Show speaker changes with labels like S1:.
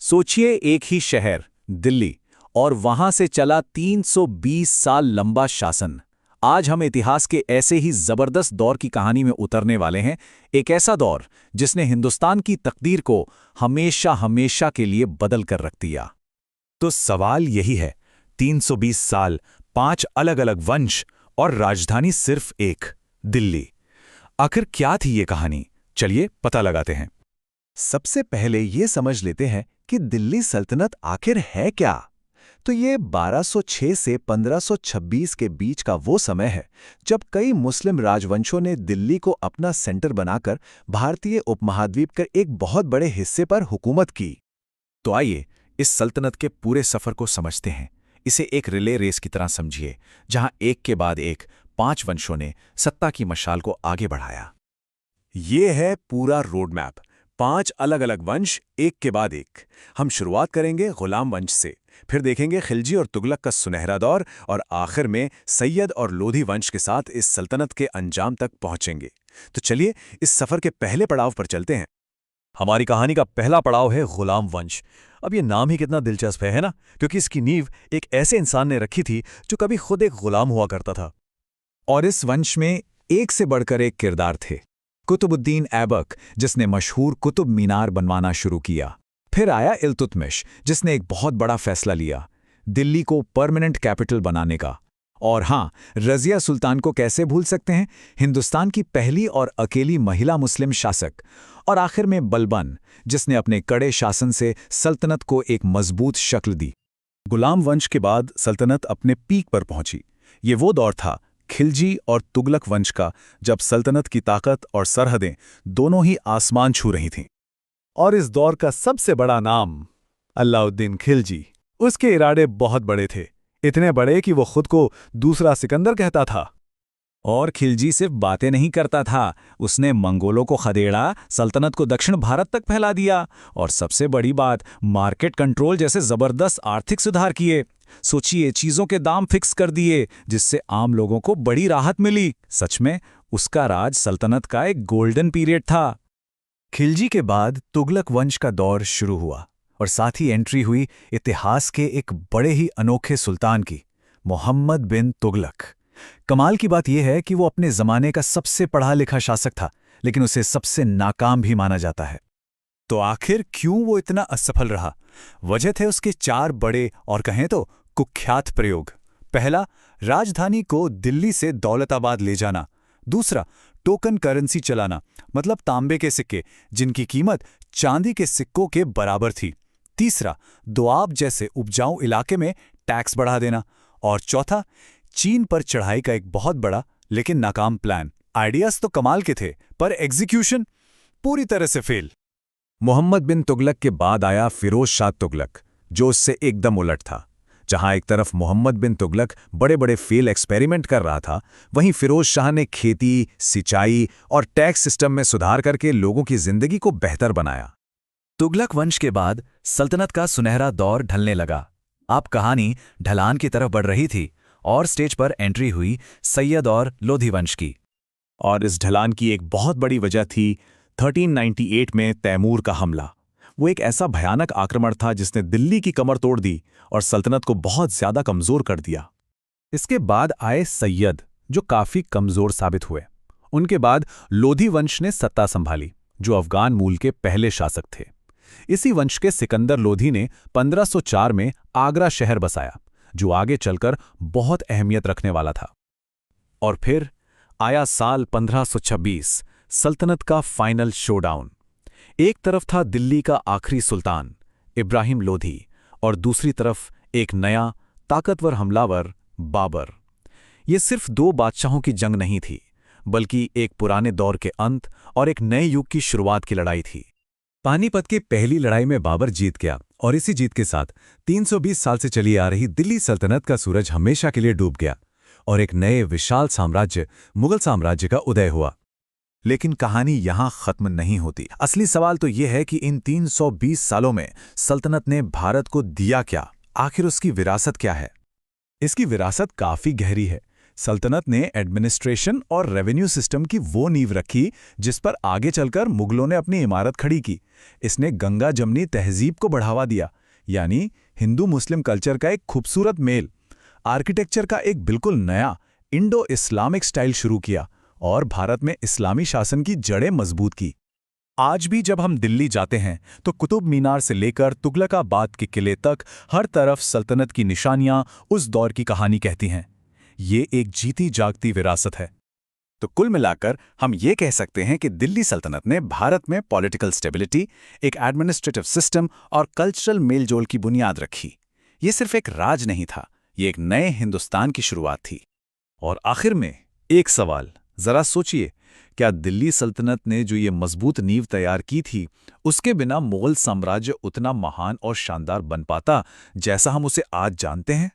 S1: सोचिए, एक ही शहर दिल्ली, और वहां से चला 320 साल लंबा शासन। आज हम इतिहास के ऐसे ही जबरदस्त दौर की कहानी में उतरने वाले हैं। एक ऐसा दौर जिसने हिंदुस्तान की तकदीर को हमेशा हमेशा के लिए बदल कर रख दिया।
S2: तो सवाल यही है, 320 साल, 5 अलग अलग वंश और राजधानी सिर्फ एक, दिल्ली। आखिर क्या थी ये कहानी? चलिए पता लगाते हैं। सबसे पहले ये समझ लेते हैं कि दिल्ली सल्तनत आखिर है क्या। तो ये 1206 से 1526 के बीच का वो समय है जब कई मुस्लिम राजवंशों ने दिल्ली को अपना सेंटर बनाकर भारतीय उपमहाद्वीप के एक बहुत बड़े हिस्से पर हुकूमत की। तो आइए इस सल्तनत के पूरे सफर को समझते हैं। इसे एक रिले रेस की तरह समझिए, जहां एक के बाद एक 5 वंशों ने सत्ता की मशाल को आगे बढ़ाया। ये है पूरा रोड मैप, 5 अलग अलग वंश, एक के बाद एक। हम शुरुआत करेंगे गुलाम वंश से, फिर देखेंगे खिलजी और तुगलक का सुनहरा दौर, और आखिर में सैयद और लोधी वंश के साथ इस सल्तनत के अंजाम तक पहुंचेंगे। तो चलिए इस सफर के पहले पड़ाव पर चलते हैं। हमारी कहानी का पहला पड़ाव है गुलाम वंश। अब ये नाम ही कितना दिलचस्प है ना? क्योंकि इसकी नींव एक ऐसे इंसान ने रखी थी जो कभी खुद एक गुलाम हुआ करता था। और इस वंश में एक से बढ़कर एक किरदार थे। कुतुबुद्दीन ऐबक, जिसने मशहूर कुतुब मीनार बनवाना शुरू किया। फिर आया इल्तुतमिश, जिसने एक बहुत बड़ा फैसला लिया, दिल्ली को परमानेंट कैपिटल बनाने का। और हाँ, रज़िया सुल्तान को कैसे भूल सकते हैं, हिंदुस्तान की पहली और अकेली महिला मुस्लिम शासक। और आखिर में बलबन, जिसने अपने कड़े शासन से सल्तनत को एक मजबूत शक्ल दी। गुलाम वंश के बाद सल्तनत अपने पीक पर पहुंची। ये वो दौर था खिलजी और तुगलक वंश का, जब सल्तनत की ताकत और सरहदें दोनों ही आसमान छू रही थीं। और इस दौर का सबसे बड़ा नाम अलाउद्दीन खिलजी। उसके इरादे बहुत बड़े थे, इतने बड़े कि वो खुद को दूसरा सिकंदर कहता था।
S1: और खिलजी सिर्फ बातें नहीं करता था, उसने मंगोलों को खदेड़ा, सल्तनत को दक्षिण भारत तक फैला दिया, और सबसे बड़ी बात, मार्केट कंट्रोल जैसे जबरदस्त आर्थिक सुधार किए। सोचिए, चीजों के दाम फिक्स कर दिए, जिससे आम लोगों को बड़ी राहत मिली। सच में उसका राज सल्तनत का एक गोल्डन पीरियड था।
S2: खिलजी के बाद तुगलक वंश का दौर शुरू हुआ, और साथ ही एंट्री हुई इतिहास के एक बड़े ही अनोखे सुल्तान की, मोहम्मद बिन तुगलक। कमाल की बात यह है कि वो अपने जमाने का सबसे पढ़ा लिखा शासक था, लेकिन उसे सबसे नाकाम भी माना जाता है। तो आखिर क्यों वो इतना असफल रहा? वजह थे उसके 4 बड़े और कहें तो कुख्यात प्रयोग। पहला, राजधानी को दिल्ली से दौलताबाद ले जाना। दूसरा, टोकन करेंसी चलाना, मतलब तांबे के सिक्के जिनकी कीमत चांदी के सिक्कों के बराबर थी। तीसरा, दोआब जैसे उपजाऊ इलाके में टैक्स बढ़ा देना। और चौथा, चीन पर चढ़ाई का एक बहुत बड़ा लेकिन नाकाम प्लान। आइडियाज तो कमाल के थे, पर एग्जीक्यूशन पूरी तरह से फेल। मोहम्मद बिन तुगलक के बाद आया फिरोज शाह तुगलक, जो उससे एकदम उलट था। जहां एक तरफ मोहम्मद बिन तुगलक बड़े बड़े फेल एक्सपेरिमेंट कर रहा था, वहीं फिरोज शाह ने खेती, सिंचाई और टैक्स सिस्टम में सुधार करके लोगों की जिंदगी को बेहतर बनाया। तुगलक वंश के बाद सल्तनत का सुनहरा दौर ढलने लगा। अब कहानी ढलान की तरफ बढ़ रही थी, और स्टेज पर एंट्री हुई सैयद और लोधी वंश की।
S1: और इस ढलान की एक बहुत बड़ी वजह थी 1398 में तैमूर का हमला। वो एक ऐसा भयानक आक्रमण था जिसने दिल्ली की कमर तोड़ दी और सल्तनत को बहुत ज्यादा कमजोर कर दिया। इसके बाद आए सैयद, जो काफी कमजोर साबित हुए। उनके बाद लोधी वंश ने सत्ता संभाली, जो अफगान मूल के पहले शासक थे। इसी वंश के सिकंदर लोधी ने 1504 में आगरा शहर बसाया, जो आगे चलकर बहुत अहमियत रखने वाला था। और फिर आया साल 1526, सल्तनत का फाइनल शोडाउन। एक तरफ था दिल्ली का आखिरी सुल्तान इब्राहिम लोधी, और दूसरी तरफ एक नया ताकतवर हमलावर बाबर। ये सिर्फ 2 बादशाहों की जंग नहीं थी, बल्कि एक पुराने दौर के अंत और एक नए युग की शुरुआत की लड़ाई थी। पानीपत की पहली लड़ाई में बाबर जीत गया, और इसी जीत के साथ 320 साल से चली आ रही दिल्ली सल्तनत का सूरज हमेशा के लिए डूब गया, और एक नए विशाल साम्राज्य, मुगल साम्राज्य का उदय हुआ। लेकिन कहानी यहां खत्म नहीं होती। असली सवाल तो यह है कि इन 320 सालों में सल्तनत ने भारत को दिया क्या? आखिर उसकी विरासत क्या है? इसकी विरासत काफी गहरी है। सल्तनत ने एडमिनिस्ट्रेशन और रेवेन्यू सिस्टम की वो नींव रखी जिस पर आगे चलकर मुगलों ने अपनी इमारत खड़ी की। इसने गंगा जमनी तहजीब को बढ़ावा दिया, यानी हिंदू मुस्लिम कल्चर का एक खूबसूरत मेल। आर्किटेक्चर का एक बिल्कुल नया इंडो इस्लामिक स्टाइल शुरू किया और भारत में इस्लामी शासन की जड़ें मजबूत की। आज भी जब हम दिल्ली जाते हैं तो कुतुब मीनार से लेकर तुगलकाबाद के किले तक हर तरफ सल्तनत की निशानियां उस दौर की कहानी कहती हैं। ये एक जीती जागती विरासत है। तो कुल मिलाकर हम ये कह सकते हैं कि दिल्ली सल्तनत ने भारत में पॉलिटिकल स्टेबिलिटी, एक एडमिनिस्ट्रेटिव सिस्टम और कल्चरल मेलजोल की बुनियाद रखी। ये सिर्फ एक राज नहीं था, ये एक नए हिंदुस्तान की शुरुआत थी। और आखिर में एक सवाल, जरा सोचिए, क्या दिल्ली सल्तनत ने जो ये मजबूत नींव तैयार की थी, उसके बिना मुगल साम्राज्य उतना महान और शानदार बन पाता जैसा हम उसे आज जानते हैं?